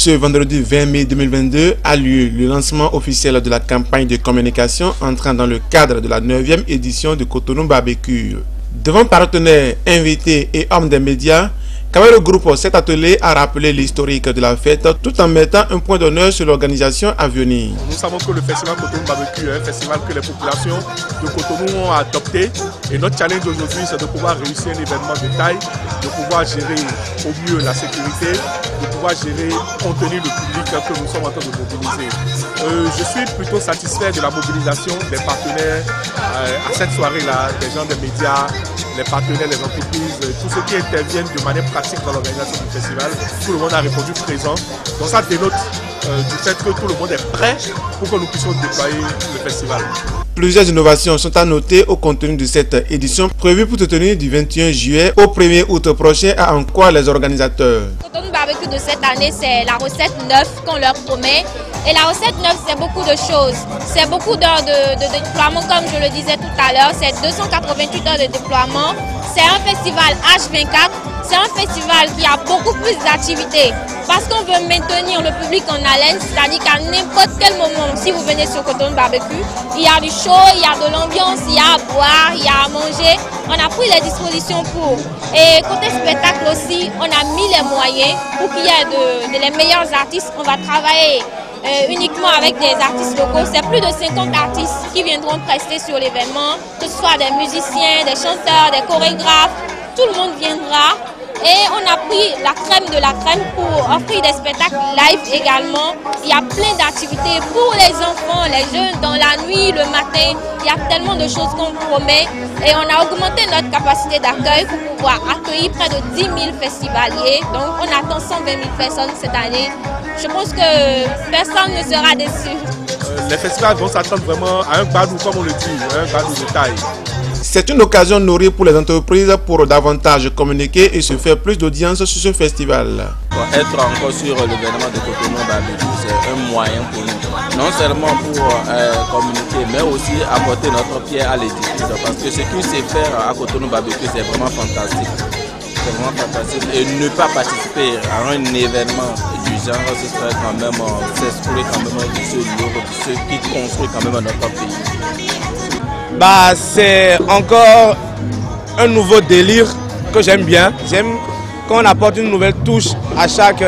Ce vendredi 20 mai 2022 a lieu le lancement officiel de la campagne de communication entrant dans le cadre de la 9e édition de Cotonou Barbecue. Devant partenaires, invités et hommes des médias, Kawelo Group, cet atelier a rappelé l'historique de la fête tout en mettant un point d'honneur sur l'organisation à venir. Nous savons que le festival Cotonou Barbecue est un festival que les populations de Cotonou ont adopté. Et notre challenge aujourd'hui, c'est de pouvoir réussir un événement de taille, de pouvoir gérer au mieux la sécurité, de pouvoir gérer, contenir le public que nous sommes en train de mobiliser. Je suis plutôt satisfait de la mobilisation des partenaires à cette soirée-là, des gens des médias, les partenaires, les entreprises, tous ceux qui interviennent de manière pratique dans l'organisation du festival. Tout le monde a répondu présent. Donc ça dénote du fait que tout le monde est prêt pour que nous puissions déployer le festival. Plusieurs innovations sont à noter au contenu de cette édition prévue pour se tenir du 21 juillet au 1er août prochain, à en croire les organisateurs. Cotonou Barbecue de cette année, c'est la recette neuve qu'on leur promet. Et la recette neuve, c'est beaucoup de choses. C'est beaucoup d'heures de déploiement, comme je le disais tout à l'heure. C'est 288 heures de déploiement. C'est un festival H24. C'est un festival qui a beaucoup plus d'activités. Parce qu'on veut maintenir le public en haleine, c'est-à-dire qu'à n'importe quel moment, si vous venez sur Cotonou Barbecue, il y a du show, il y a de l'ambiance, il y a à boire, il y a à manger. On a pris les dispositions pour. Et côté spectacle aussi, on a mis les moyens pour qu'il y ait les meilleurs artistes. On va travailler uniquement avec des artistes locaux. C'est plus de 50 artistes qui viendront prester sur l'événement, que ce soit des musiciens, des chanteurs, des chorégraphes, tout le monde viendra. Et on a pris la crème de la crème pour offrir des spectacles live également. Il y a plein d'activités pour les enfants, les jeunes, dans la nuit, le matin. Il y a tellement de choses qu'on promet. Et on a augmenté notre capacité d'accueil pour pouvoir accueillir près de 10 000 festivaliers. Donc on attend 120 000 personnes cette année. Je pense que personne ne sera déçu. Les festivals vont s'attendre vraiment à un badou, comme on le dit, un badou de taille. C'est une occasion nourrie pour les entreprises pour davantage communiquer et se faire plus d'audience sur ce festival. Être encore sur l'événement de Cotonou Barbecue, c'est un moyen pour nous. Non seulement pour communiquer, mais aussi apporter notre pierre à l'édifice. Parce que ce qu'il sait faire à Cotonou Barbecue, c'est vraiment fantastique. C'est vraiment fantastique. Et ne pas participer à un événement du genre, ce serait quand même s'exclure quand même de ce lieu, de ce qui construit quand même notre pays. C'est encore un nouveau délire que j'aime bien. J'aime quand on apporte une nouvelle touche à chaque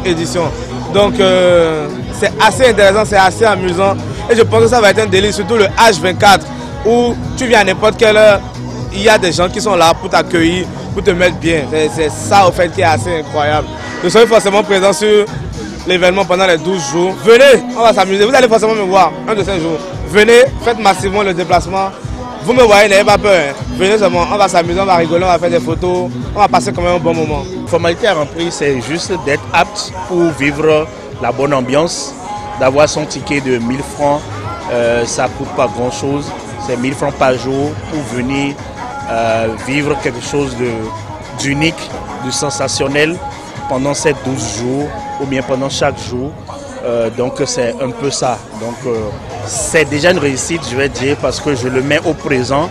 édition. Donc c'est assez intéressant, c'est assez amusant. Et je pense que ça va être un délire, surtout le H24, où tu viens à n'importe quelle heure, il y a des gens qui sont là pour t'accueillir, pour te mettre bien. C'est ça au fait qui est assez incroyable. Nous sommes forcément présents sur l'événement pendant les 12 jours. Venez, on va s'amuser. Vous allez forcément me voir un de ces jours. Venez, faites massivement le déplacement. Vous me voyez, n'ayez pas peur. Venez seulement, on va s'amuser, on va rigoler, on va faire des photos. On va passer quand même un bon moment. La formalité à remplir, c'est juste d'être apte pour vivre la bonne ambiance, d'avoir son ticket de 1000 francs. Ça ne coûte pas grand-chose. C'est 1000 francs par jour pour venir vivre quelque chose d'unique, de sensationnel pendant ces 12 jours ou bien pendant chaque jour. Donc c'est un peu ça. Donc c'est déjà une réussite, je vais dire, parce que je le mets au présent,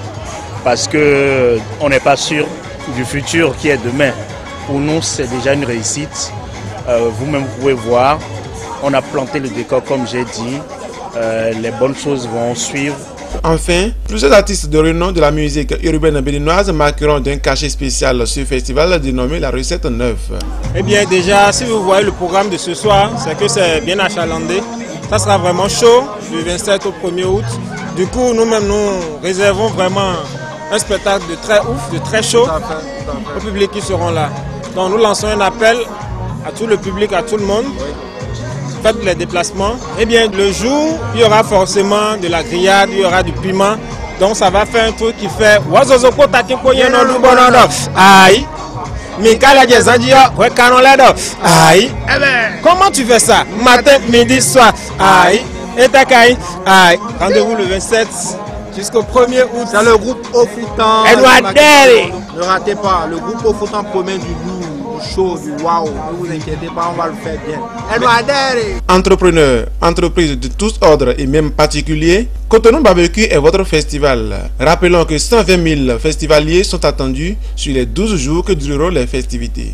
parce qu'on n'est pas sûr du futur qui est demain. Pour nous, c'est déjà une réussite. Vous-même, vous pouvez voir, on a planté le décor comme j'ai dit. Les bonnes choses vont suivre. Enfin, plusieurs artistes de renom de la musique urbaine béninoise marqueront d'un cachet spécial ce festival dénommé la recette neuve. Eh bien déjà, si vous voyez le programme de ce soir, c'est que c'est bien achalandé. Ça sera vraiment chaud du 27 au 1er août. Du coup, nous-mêmes, nous réservons vraiment un spectacle de très ouf, de très chaud au public qui seront là. Donc nous lançons un appel à tout le public, à tout le monde. Faites les déplacements. Eh bien, le jour, il y aura forcément de la grillade, il y aura du piment. Donc, ça va faire un truc qui fait aïe. Aïe. Comment tu fais ça? Matin, midi, soir. Aïe. Et takai. Aïe. Rendez-vous le 27 jusqu'au 1er août. C'est le groupe Ofoutan. Ne ratez pas, le groupe Ofoutan promet du lourd. Chaud, du waouh, ne vous inquiétez pas, on va le faire bien. Entrepreneurs, entreprises de tous ordres et même particuliers, Cotonou Barbecue est votre festival. Rappelons que 120 000 festivaliers sont attendus sur les 12 jours que dureront les festivités.